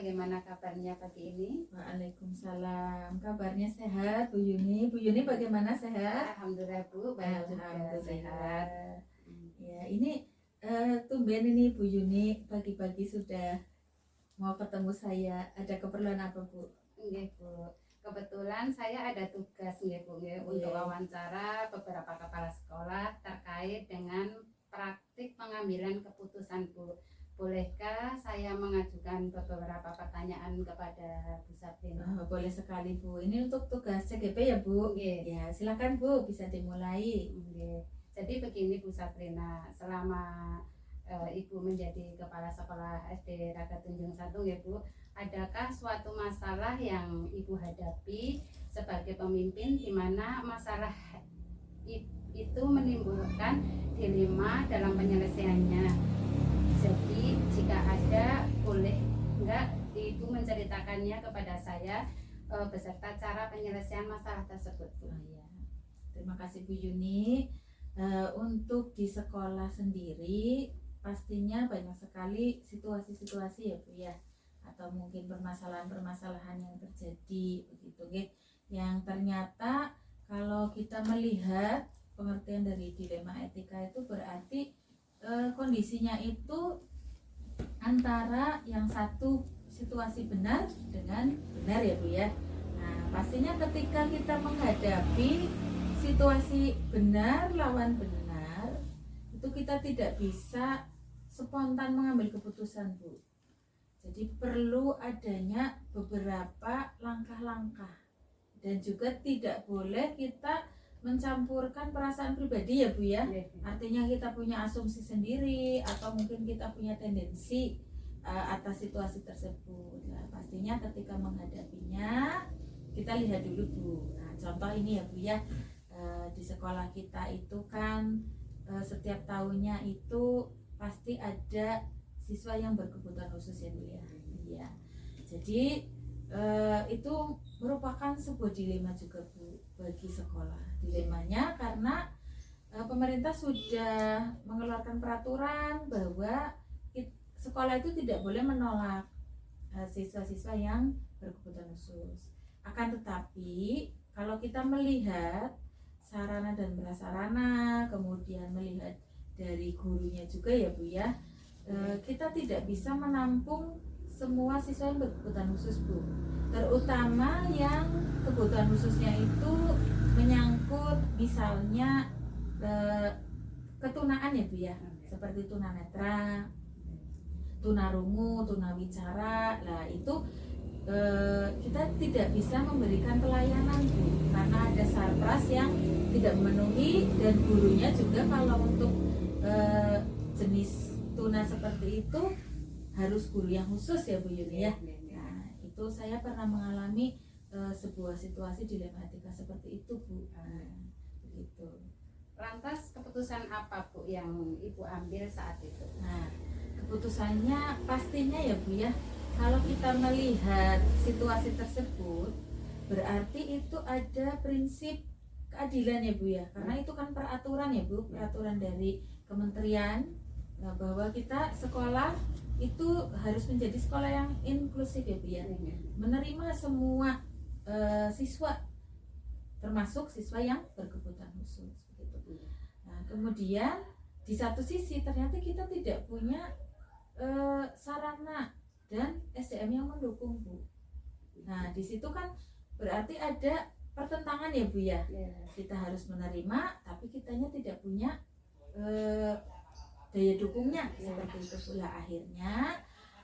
bagaimana kabarnya pagi ini? Waalaikumsalam. Kabarnya sehat, Bu Yuni. Bu Yuni bagaimana, sehat? Alhamdulillah Bu, baik juga sehat. Ya, ini tumben ini Bu Yuni pagi-pagi sudah mau ketemu saya. Ada keperluan apa, Bu? Nggih Bu. Kebetulan saya ada tugas nggih Bu untuk wawancara beberapa kepala sekolah terkait dengan praktik pengambilan keputusan Bu. Bolehkah saya mengajukan beberapa pertanyaan kepada Bu Sabrina? Boleh sekali, Bu. Ini untuk tugas CGP ya, Bu? Nggih. Ya, silakan Bu, bisa dimulai. Nggih. Jadi begini Bu Sabrina, selama Ibu menjadi kepala sekolah SD Raga Tunjung 1 ya Bu, adakah suatu masalah yang Ibu hadapi sebagai pemimpin di mana masalah itu menimbulkan dilema dalam penyelesaiannya? Jadi jika ada, boleh enggak Ibu menceritakannya kepada saya beserta cara penyelesaian masalah tersebut Bu. Ya. Terima kasih Bu Yuni. Untuk di sekolah sendiri pastinya banyak sekali situasi-situasi ya Bu ya, atau mungkin permasalahan-permasalahan yang terjadi begitu yang ternyata kalau kita melihat pengertian dari dilema etika itu berarti kondisinya itu antara yang satu situasi benar dengan benar ya Bu ya. Nah, pastinya ketika kita menghadapi situasi benar lawan benar, itu kita tidak bisa spontan mengambil keputusan Bu. Jadi perlu adanya beberapa langkah-langkah, dan juga tidak boleh kita mencampurkan perasaan pribadi ya Bu ya. Artinya kita punya asumsi sendiri atau mungkin kita punya tendensi atas situasi tersebut. Nah, pastinya ketika menghadapinya kita lihat dulu Bu. Nah, contoh ini ya Bu ya, di sekolah kita itu kan setiap tahunnya itu pasti ada siswa yang berkebutuhan khusus ya Bu ya. Iya. Jadi itu merupakan sebuah dilema juga Bu bagi sekolah. Dilemanya karena pemerintah sudah mengeluarkan peraturan bahwa sekolah itu tidak boleh menolak siswa-siswa yang berkebutuhan khusus. Akan tetapi kalau kita melihat sarana dan prasarana, kemudian melihat dari gurunya juga ya Bu ya, kita tidak bisa menampung semua siswa yang berkebutuhan khusus Bu, terutama yang kebutuhan khususnya itu menyangkut misalnya ketunaan ya Bu ya, seperti tunanetra, tunarungu, tunawicara. Nah itu kita tidak bisa memberikan pelayanan Bu, karena ada sarpras yang tidak memenuhi, dan gurunya juga kalau untuk jenis tuna seperti itu harus guru yang khusus ya Bu Yuni ya. Nah itu saya pernah mengalami sebuah situasi dilema etika seperti itu Bu. Begitu. Lantas keputusan apa Bu yang Ibu ambil saat itu? Nah keputusannya pastinya ya Bu ya, kalau kita melihat situasi tersebut berarti itu ada prinsip keadilan ya Bu ya, karena itu kan peraturan ya Bu, peraturan dari kementerian bahwa kita sekolah itu harus menjadi sekolah yang inklusif ya Bu ya, menerima semua siswa termasuk siswa yang berkebutuhan khusus begitu. Nah kemudian di satu sisi ternyata kita tidak punya sarana dan SDM yang mendukung Bu. Nah di situ kan berarti ada pertentangan ya Bu ya. Kita harus menerima tapi kitanya tidak punya daya dukungnya seperti itu pula. Akhirnya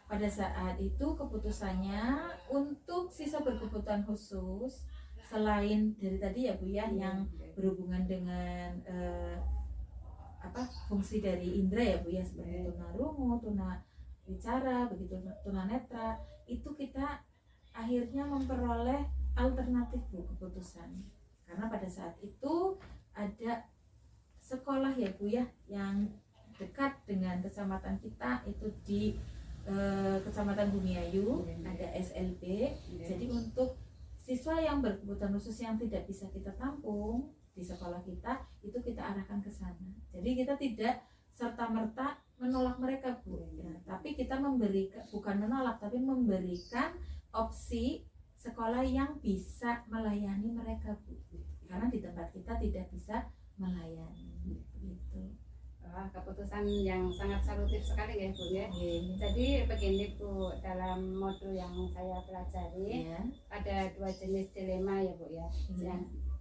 pada saat itu keputusannya untuk siswa berkebutuhan khusus, selain dari tadi ya Bu ya yang berhubungan dengan fungsi dari indera ya Bu ya, seperti tunarungu, tunawicara, begitu tunanetra, itu kita akhirnya memperoleh alternatif Bu keputusan. Karena pada saat itu ada sekolah ya Bu ya yang dekat dengan kecamatan kita, itu di Kecamatan Bumiayu, ada SLB. Jadi untuk siswa yang berkebutuhan khusus yang tidak bisa kita tampung di sekolah kita, itu kita arahkan ke sana. Jadi kita tidak serta-merta menolak mereka Bu ya, tapi kita memberikan, bukan menolak, tapi memberikan opsi sekolah yang bisa melayani mereka, Bu. Karena di tempat kita tidak bisa melayani gitu. Wah, keputusan yang sangat salutif sekali ya Bu ya. Jadi begini Bu, dalam modul yang saya pelajari ada 2 jenis dilema ya Bu ya.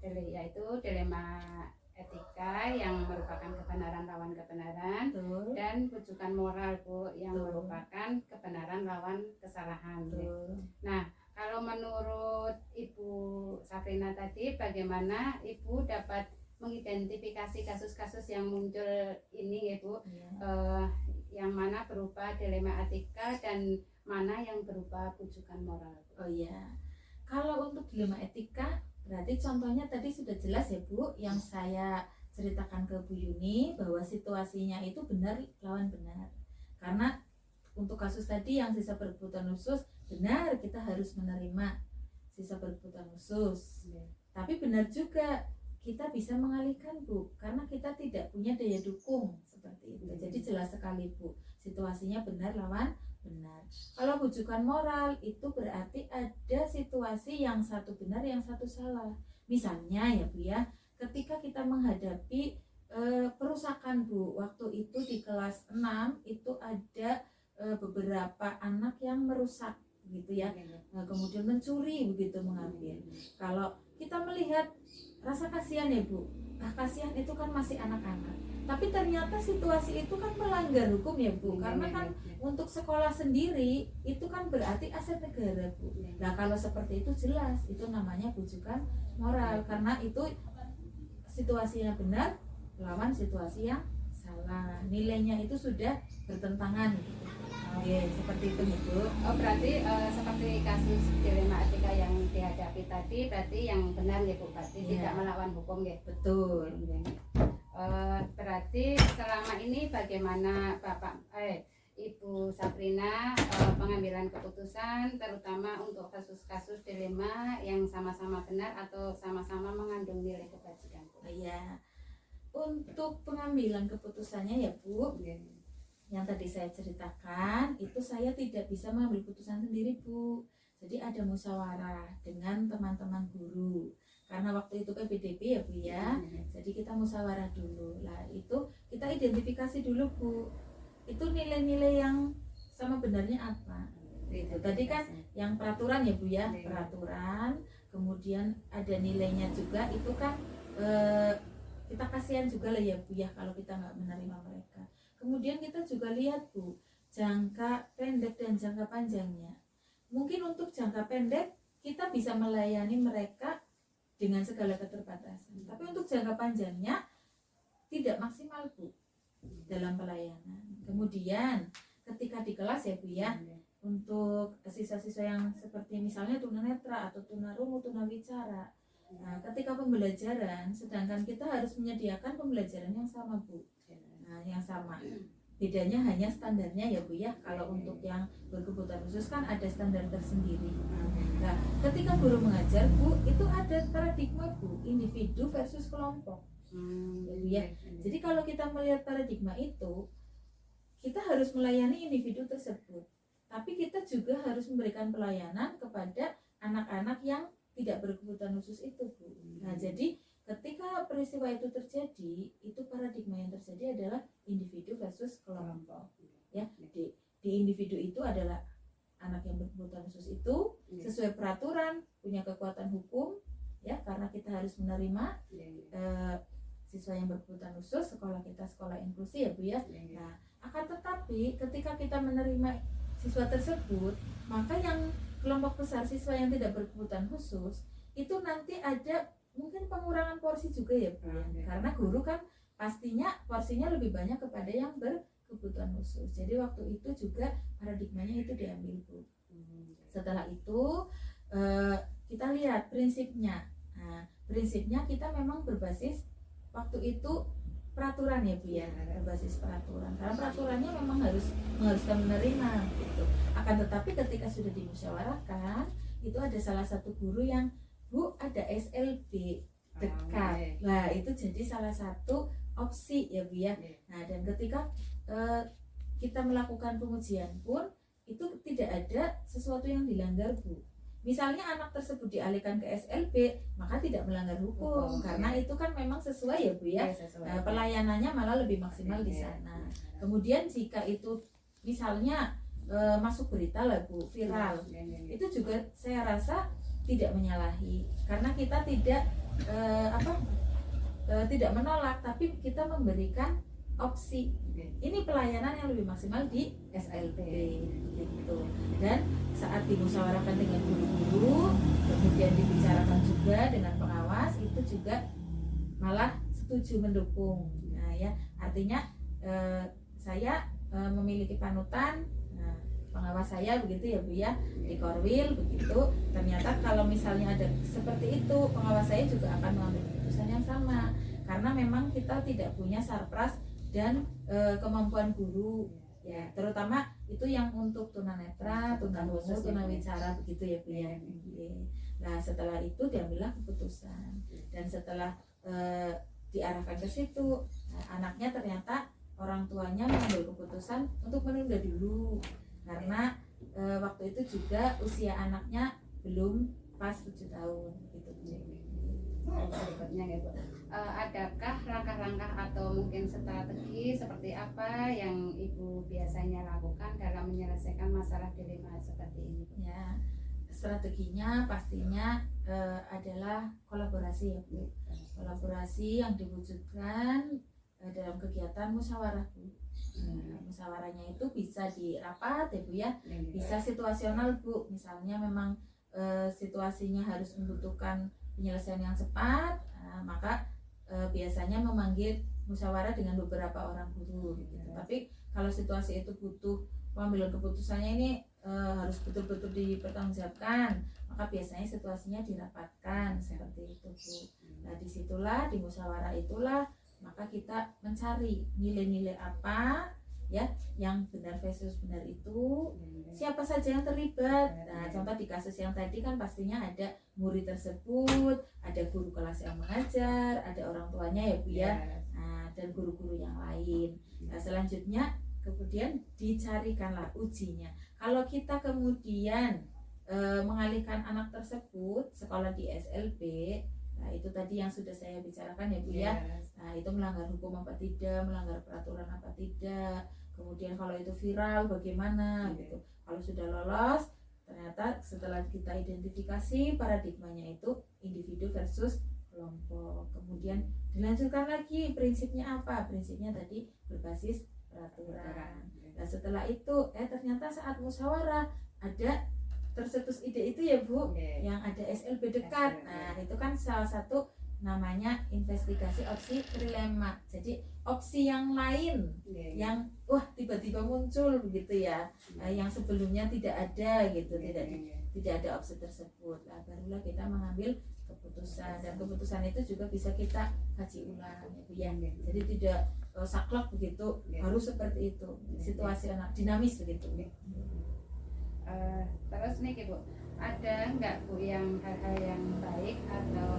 Yaitu dilema etika yang merupakan kebenaran lawan kebenaran, dan rujukan moral Bu yang merupakan kebenaran lawan kesalahan. Nah, kalau menurut Ibu Safrina tadi, bagaimana Ibu dapat mengidentifikasi kasus-kasus yang muncul ini ya Bu, yang mana berupa dilema etika dan mana yang berupa rujukan moral? Oh iya, kalau untuk dilema etika berarti contohnya tadi sudah jelas ya Bu, yang saya ceritakan ke Bu Yuni bahwa situasinya itu benar lawan benar. Karena untuk kasus tadi yang sisa berkebutuhan khusus, benar kita harus menerima sisa berkebutuhan khusus. Tapi benar juga kita bisa mengalihkan Bu, karena kita tidak punya daya dukung seperti itu. Jadi jelas sekali Bu, situasinya benar lawan benar. Kalau rujukan moral itu berarti ada situasi yang satu benar yang satu salah. Misalnya ya Bu ya, ketika kita menghadapi perusakan Bu, waktu itu di kelas 6 itu ada beberapa anak yang merusak gitu ya, kemudian mencuri begitu, mengambil. Kalau kita melihat rasa kasihan ya Bu, kasihan itu kan masih anak-anak, tapi ternyata situasi itu kan melanggar hukum ya Bu, karena kan untuk sekolah sendiri itu kan berarti aset negara Bu. Nah kalau seperti itu jelas itu namanya rujukan moral, karena itu situasinya benar lawan situasi yang salah, nilainya itu sudah bertentangan gitu. Oke, seperti itu Bu. Oh berarti seperti kasus dilema etika yang dihadapi tadi, berarti yang benar ya Bu, berarti tidak melawan hukum ya? Betul. Berarti selama ini bagaimana Ibu Safrina pengambilan keputusan terutama untuk kasus-kasus dilema yang sama-sama benar atau sama-sama mengandung nilai kebajikan Bu? Iya, untuk pengambilan keputusannya ya Bu, yang tadi saya ceritakan itu saya tidak bisa mengambil keputusan sendiri Bu. Jadi ada musyawarah dengan teman-teman guru. Karena waktu itu PPDB ya Bu ya. Jadi kita musyawarah dulu. Lah itu kita identifikasi dulu Bu. Itu nilai-nilai yang sama benarnya apa. Itu tadi kan yang peraturan ya Bu ya, peraturan. Kemudian ada nilainya juga, itu kan kita kasihan juga lah ya Bu ya kalau kita nggak menerima mereka. Kemudian kita juga lihat Bu, jangka pendek dan jangka panjangnya. Mungkin untuk jangka pendek kita bisa melayani mereka dengan segala keterbatasan. Tapi untuk jangka panjangnya tidak maksimal Bu dalam pelayanan. Kemudian ketika di kelas ya Bu ya, untuk siswa-siswa yang seperti misalnya tunanetra atau tunarungu, tunawicara. Nah, ketika pembelajaran, sedangkan kita harus menyediakan pembelajaran yang sama Bu. Nah, yang sama. Bedanya hanya standarnya ya Bu ya. Kalau untuk yang berkebutuhan khusus kan ada standar tersendiri. Nah, ketika guru mengajar Bu, itu ada paradigma Bu, individu versus kelompok. Ya Bu ya. Jadi kalau kita melihat paradigma itu, kita harus melayani individu tersebut. Tapi kita juga harus memberikan pelayanan kepada anak-anak yang tidak berkebutuhan khusus itu Bu. Nah, jadi ketika peristiwa itu terjadi, itu paradigma yang terjadi adalah individu versus kelompok. Ya, di individu itu adalah anak yang berkebutuhan khusus itu sesuai peraturan, punya kekuatan hukum, ya karena kita harus menerima siswa yang berkebutuhan khusus, sekolah kita sekolah inklusi ya Bu ya. Nah, akan tetapi ketika kita menerima siswa tersebut, maka yang kelompok besar siswa yang tidak berkebutuhan khusus itu nanti ada mungkin pengurangan porsi juga ya Bu ya. Karena guru kan pastinya porsinya lebih banyak kepada yang berkebutuhan khusus. Jadi waktu itu juga paradigmanya itu diambil Bu. Setelah itu kita lihat prinsipnya. Nah, prinsipnya kita memang berbasis waktu itu peraturan ya Bu ya, berbasis peraturan. Karena peraturannya memang mengharuskan menerima gitu. Akan tetapi ketika sudah dimusyawarahkan, itu ada salah satu guru yang Bu ada SLB dekat. Nah, itu jadi salah satu opsi ya Bu ya. Nah, dan ketika kita melakukan pengujian pun itu tidak ada sesuatu yang dilanggar, Bu. Misalnya anak tersebut dialihkan ke SLB, maka tidak melanggar hukum, karena itu kan memang sesuai ya Bu ya. Pelayanannya malah lebih maksimal di sana. Kemudian jika itu misalnya masuk berita lah Bu, viral, itu juga saya rasa tidak menyalahi, karena kita tidak tidak menolak, tapi kita memberikan opsi. Ini pelayanan yang lebih maksimal di SLB gitu. Dan saat dimusyawarahkan dengan guru-guru, kemudian dibicarakan juga dengan pengawas, itu juga malah setuju mendukung. Nah ya, artinya saya memiliki panutan, pengawas saya begitu ya Bu ya, di Korwil begitu. Ternyata kalau misalnya ada seperti itu, pengawas saya juga akan mengambil keputusan yang sama, karena memang kita tidak punya sarpras dan kemampuan guru ya, terutama itu yang untuk tunanetra, tunarungu, tunawicara begitu ya Bu ya. Nah setelah itu diambillah keputusan, dan setelah diarahkan ke situ, anaknya ternyata orang tuanya mengambil keputusan untuk menunda dulu, karena waktu itu juga usia anaknya belum pas 7 tahun gitu. Berikutnya ya Bu, adakah langkah-langkah atau mungkin strategi seperti apa yang Ibu biasanya lakukan dalam menyelesaikan masalah dilema seperti ini? Ya, strateginya pastinya adalah kolaborasi ya Bu. Kolaborasi yang diwujudkan dalam kegiatan musyawarah Bu. Musyawarahnya itu bisa di rapat ya Bu ya, bisa situasional Bu. Misalnya memang situasinya harus membutuhkan penyelesaian yang cepat, maka biasanya memanggil musyawarah dengan beberapa orang guru gitu. Tapi kalau situasi itu butuh pengambilan keputusannya ini harus betul-betul dipertanggungjawabkan, maka biasanya situasinya dirapatkan seperti itu Bu. Nah disitulah, di musyawarah itulah maka kita mencari nilai-nilai apa ya yang benar versus benar itu, siapa saja yang terlibat. Nah contoh di kasus yang tadi kan pastinya ada murid tersebut, ada guru kelas yang mengajar, ada orang tuanya ya Bu ya, nah, dan guru-guru yang lain. Nah selanjutnya kemudian dicarikanlah ujinya. Kalau kita kemudian mengalihkan anak tersebut sekolah di SLB, nah itu tadi yang sudah saya bicarakan ya Bu ya. Nah itu melanggar hukum apa tidak, melanggar peraturan apa tidak. Kemudian kalau itu viral bagaimana gitu. Kalau sudah lolos, ternyata setelah kita identifikasi paradigmanya itu individu versus kelompok. Kemudian dilanjutkan lagi prinsipnya apa? Prinsipnya tadi berbasis peraturan. Nah setelah itu ternyata saat musyawarah ada tercetus ide itu ya Bu, yang ada SLB dekat. Nah itu kan salah satu namanya investigasi opsi trilema. Jadi opsi yang lain yang tiba-tiba muncul begitu ya, yang sebelumnya tidak ada gitu, tidak ada opsi tersebut. Nah, barulah kita mengambil keputusan, dan keputusan itu juga bisa kita kaji ulang ya. Jadi tidak saklek begitu, harus seperti itu, situasional, dinamis begitu. Terus nih Bu, ada nggak Bu yang hal-hal yang baik atau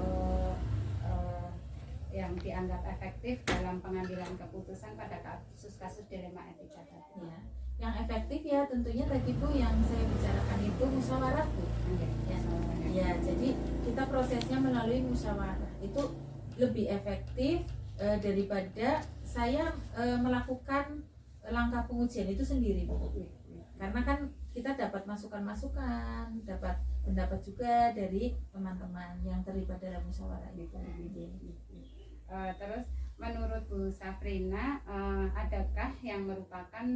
yang dianggap efektif dalam pengambilan keputusan pada kasus-kasus dilema etika tadi? Ya, yang efektif ya tentunya tadi Bu yang saya bicarakan itu musyawarah Bu. Ya, jadi kita prosesnya melalui musyawarah itu lebih efektif daripada saya melakukan langkah pengujian itu sendiri Bu. Karena kan kita dapat masukan-masukan, dapat pendapat juga dari teman-teman yang terlibat dalam musyawarah itu. Terus menurut Bu Safrina, adakah yang merupakan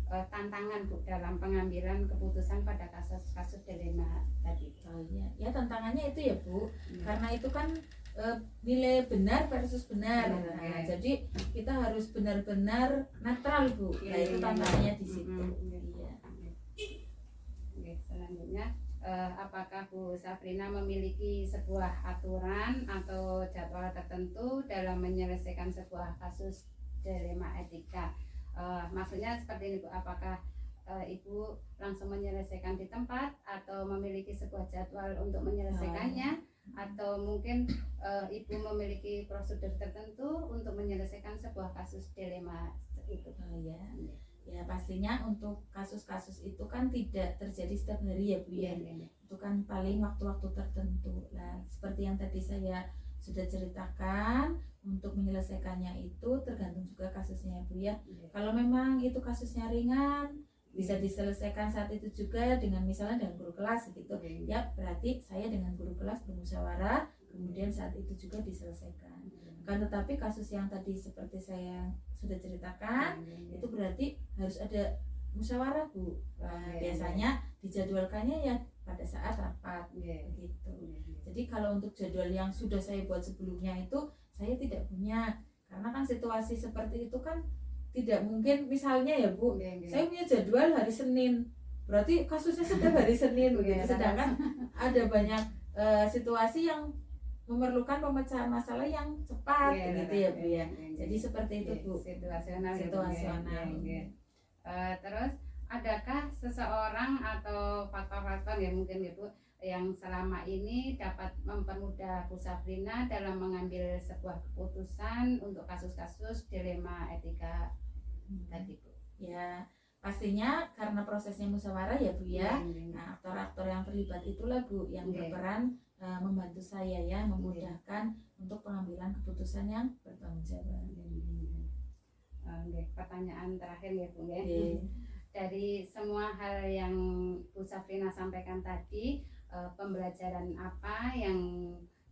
tantangan Bu dalam pengambilan keputusan pada kasus-kasus dilema tadi? Oh iya, ya tantangannya itu ya Bu, karena itu kan nilai benar versus benar. Nah, jadi kita harus benar-benar netral Bu. Nah itu tantangannya di situ. Selanjutnya, apakah Bu Safrina memiliki sebuah aturan atau jadwal tertentu dalam menyelesaikan sebuah kasus dilema etika? Maksudnya seperti ini Bu, apakah Ibu langsung menyelesaikan di tempat atau memiliki sebuah jadwal untuk menyelesaikannya, atau mungkin Ibu memiliki prosedur tertentu untuk menyelesaikan sebuah kasus dilema itu? Ya pastinya untuk kasus-kasus itu kan tidak terjadi setiap hari ya Bu ya. Itu kan paling waktu-waktu tertentu. Nah, seperti yang tadi saya sudah ceritakan, untuk menyelesaikannya itu tergantung juga kasusnya ya Bu ya. Kalau memang itu kasusnya ringan, bisa diselesaikan saat itu juga dengan misalnya dengan guru kelas gitu. Ya berarti saya dengan guru kelas bermusyawarah, kemudian saat itu juga diselesaikan. Kan tetapi kasus yang tadi seperti saya sudah ceritakan, itu berarti harus ada musyawarah Bu. Biasanya dijadwalkannya ya pada saat rapat begitu. Jadi kalau untuk jadwal yang sudah saya buat sebelumnya itu saya tidak punya, karena kan situasi seperti itu kan tidak mungkin misalnya ya Bu, saya punya jadwal hari Senin, berarti kasusnya setiap hari Senin begitu. Sedangkan ada banyak situasi yang memerlukan pemecahan masalah yang cepat gitu ya Bu ya. Jadi seperti itu Bu. Situasional. Terus adakah seseorang atau faktor-faktor ya mungkin ya Bu yang selama ini dapat mempermudah Bu Sabrina dalam mengambil sebuah keputusan untuk kasus-kasus dilema etika tadi Bu? Ya pastinya karena prosesnya musyawarah ya Bu ya. Nah aktor-aktor yang terlibat itulah Bu yang berperan membantu saya ya, memudahkan untuk pengambilan keputusan yang bertanggung jawab. Pertanyaan terakhir ya Bu ya. Dari semua hal yang Bu Sabrina sampaikan tadi, pembelajaran apa yang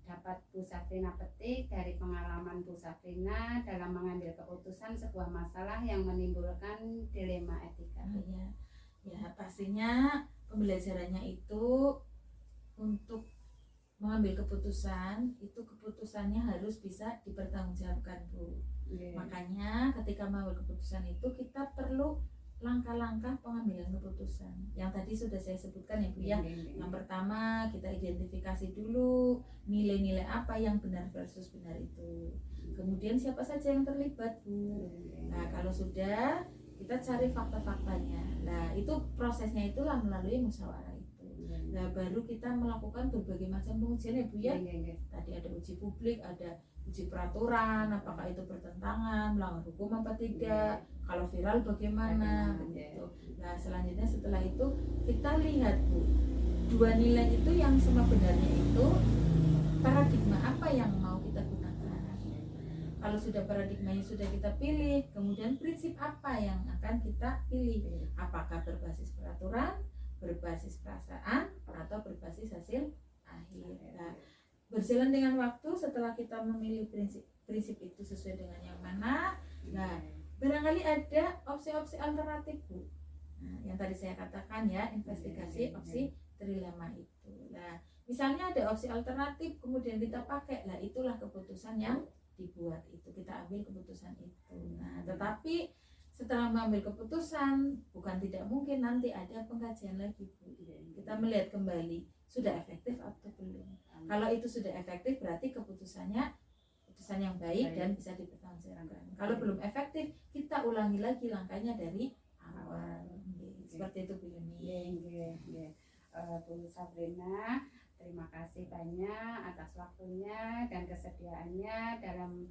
dapat Bu Sabrina petik dari pengalaman Bu Sabrina dalam mengambil keputusan sebuah masalah yang menimbulkan dilema etika? Ya pastinya pembelajarannya itu untuk mengambil keputusan itu keputusannya harus bisa dipertanggungjawabkan Bu. Makanya ketika mengambil keputusan itu kita perlu langkah-langkah pengambilan keputusan yang tadi sudah saya sebutkan ya Bu ya. Yang pertama kita identifikasi dulu nilai-nilai apa yang benar versus benar itu. Kemudian siapa saja yang terlibat Bu. Nah kalau sudah kita cari fakta-faktanya. Nah itu prosesnya itulah melalui musyawarah. Nah baru kita melakukan berbagai macam pengujian ya Bu ya. Tadi ada uji publik, ada uji peraturan, apakah itu bertentangan, melanggar hukum apa tidak, kalau viral bagaimana begitu. Nah selanjutnya setelah itu kita lihat Bu, dua nilai itu yang sama benarnya itu paradigma apa yang mau kita gunakan. Kalau sudah paradigmanya sudah kita pilih, kemudian prinsip apa yang akan kita pilih, apakah berbasis peraturan, berbasis perasaan atau berbasis hasil akhir. Nah, berjalan dengan waktu setelah kita memilih prinsip itu sesuai dengan yang mana, nah barangkali ada opsi-opsi alternatif Bu. Nah, yang tadi saya katakan ya, investigasi opsi trilema itu. Nah, misalnya ada opsi alternatif kemudian kita pakai, lah itulah keputusan yang dibuat itu, kita ambil keputusan itu. Nah, tetapi setelah mengambil keputusan bukan tidak mungkin nanti ada pengkajian lagi Bu. Kita melihat kembali sudah efektif atau belum. Kalau itu sudah efektif berarti keputusan yang baik dan bisa dipertanggungjawabkan. Kalau belum efektif kita ulangi lagi langkahnya dari awal. Seperti itu Bu Yuni. Bu Sabrina, terima kasih banyak atas waktunya dan kesediaannya dalam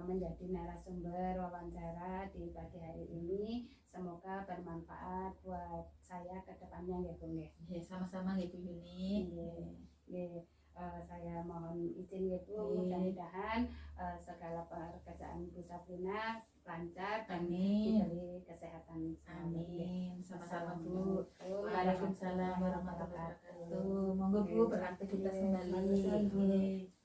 menjadi narasumber wawancara di pagi hari ini. Semoga bermanfaat buat saya ke depannya ya Bu. Sama-sama ya Bu Yuni. Saya mohon izin ya Bu, mudah-mudahan segala pekerjaan Bu Sabrina lancar dan diberi kesehatan. Amin. Sama-sama Bu. Waalaikumsalam warahmatullahi wabarakatuh. Monggo Bu beraktivitas kembali.